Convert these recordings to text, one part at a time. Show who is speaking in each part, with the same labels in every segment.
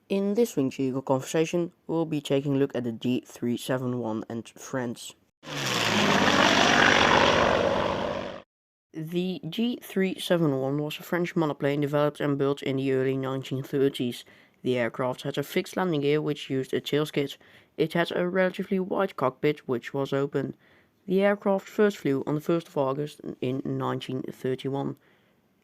Speaker 1: In this Winged Eagle conversation, we'll be taking a look at the D.371 and friends. The D.371 was a French monoplane developed and built in the early 1930s. The aircraft had a fixed landing gear which used a tail skid. It had a relatively wide cockpit which was open. The aircraft first flew on the 1st of August in 1931.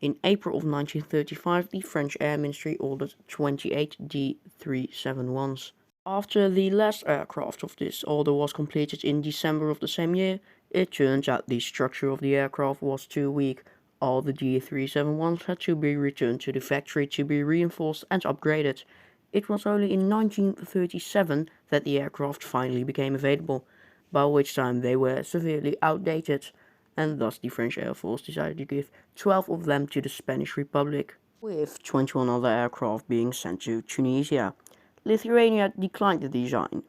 Speaker 1: In April of 1935, the French Air Ministry ordered 28 D.371s. After the last aircraft of this order was completed in December of the same year, it turned out the structure of the aircraft was too weak. All the D.371s had to be returned to the factory to be reinforced and upgraded. It was only in 1937 that the aircraft finally became available, by which time they were severely outdated, and thus the French Air Force decided to give 12 of them to the Spanish Republic, with 21 other aircraft being sent to Tunisia. Lithuania declined the design.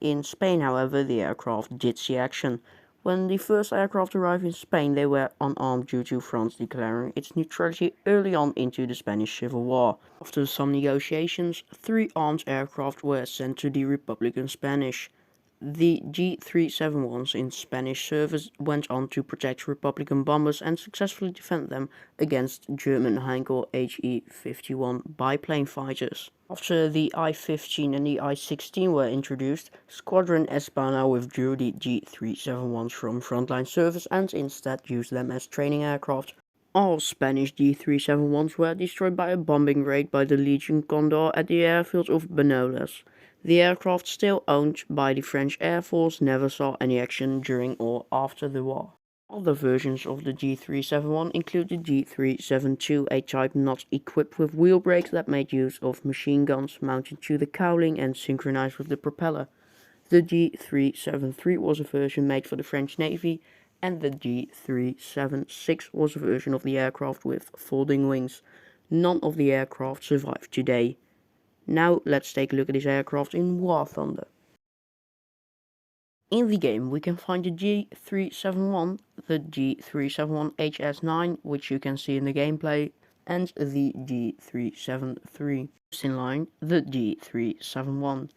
Speaker 1: In Spain, however, the aircraft did see action. When the first aircraft arrived in Spain, they were unarmed due to France declaring its neutrality early on into the Spanish Civil War. After some negotiations, 3 armed aircraft were sent to the Republican Spanish. The D.371s in Spanish service went on to protect Republican bombers and successfully defend them against German Heinkel He-51 biplane fighters. After the I-15 and the I-16 were introduced, Squadron Espana withdrew the D.371s from frontline service and instead used them as training aircraft. All Spanish D.371s were destroyed by a bombing raid by the Legion Condor at the airfield of Benoles. The aircraft, still owned by the French Air Force, never saw any action during or after the war. Other versions of the D.371 include the D.372, a type not equipped with wheel brakes that made use of machine guns mounted to the cowling and synchronized with the propeller. The D.373 was a version made for the French Navy, and the D.376 was a version of the aircraft with folding wings. None of the aircraft survive today. Now let's take a look at this aircraft in War Thunder. In the game we can find the D.371, the D.371 H.S.9, which you can see in the gameplay, and the D.373. In line, the D.371.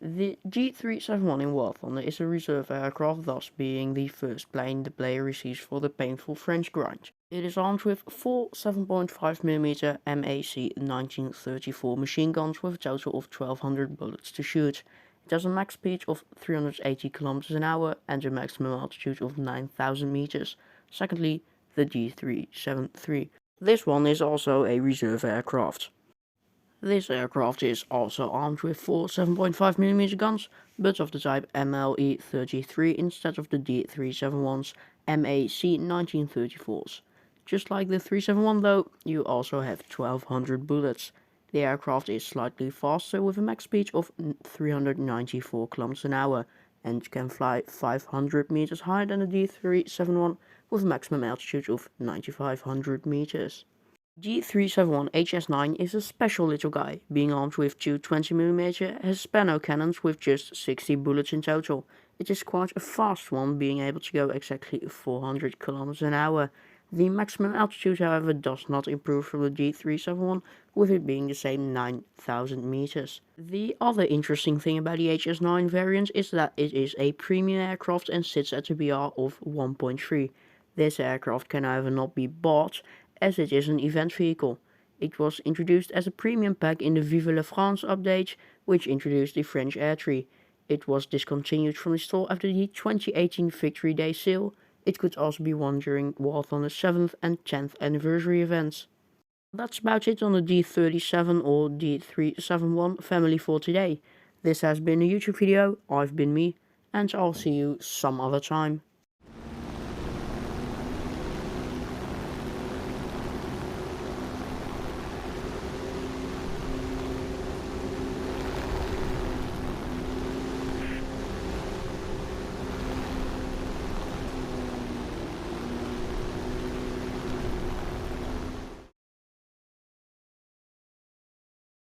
Speaker 1: The D.371 in War Thunder is a reserve aircraft, thus being the first plane the player receives for the painful French grind. It is armed with 4 7.5mm MAC 1934 machine guns with a total of 1200 bullets to shoot. It has a max speed of 380 km an hour and a maximum altitude of 9000 meters. Secondly, the D.373. This one is also a reserve aircraft. This aircraft is also armed with 4 7.5mm guns, but of the type MLE-33 instead of the D.371's MAC 1934s. Just like the 371 though, you also have 1200 bullets. The aircraft is slightly faster with a max speed of 394 km an hour and can fly 500 meters higher than the D.371 with a maximum altitude of 9500 meters. D.371 H.S.9 is a special little guy, being armed with 2 20mm Hispano cannons with just 60 bullets in total. It is quite a fast one, being able to go exactly 400 km an hour. The maximum altitude, however, does not improve from the D.371, with it being the same 9000 meters. The other interesting thing about the H.S.9 variant is that it is a premium aircraft and sits at a BR of 1.3. This aircraft can however not be bought, as it is an event vehicle. It was introduced as a premium pack in the Vive la France update, which introduced the French Air Tree. It was discontinued from the store after the 2018 Victory Day sale. It could also be won during War Thunder's 7th and 10th anniversary events. That's about it on the D37 or D371 family for today. This has been a YouTube video, I've been me, and I'll see you some other time.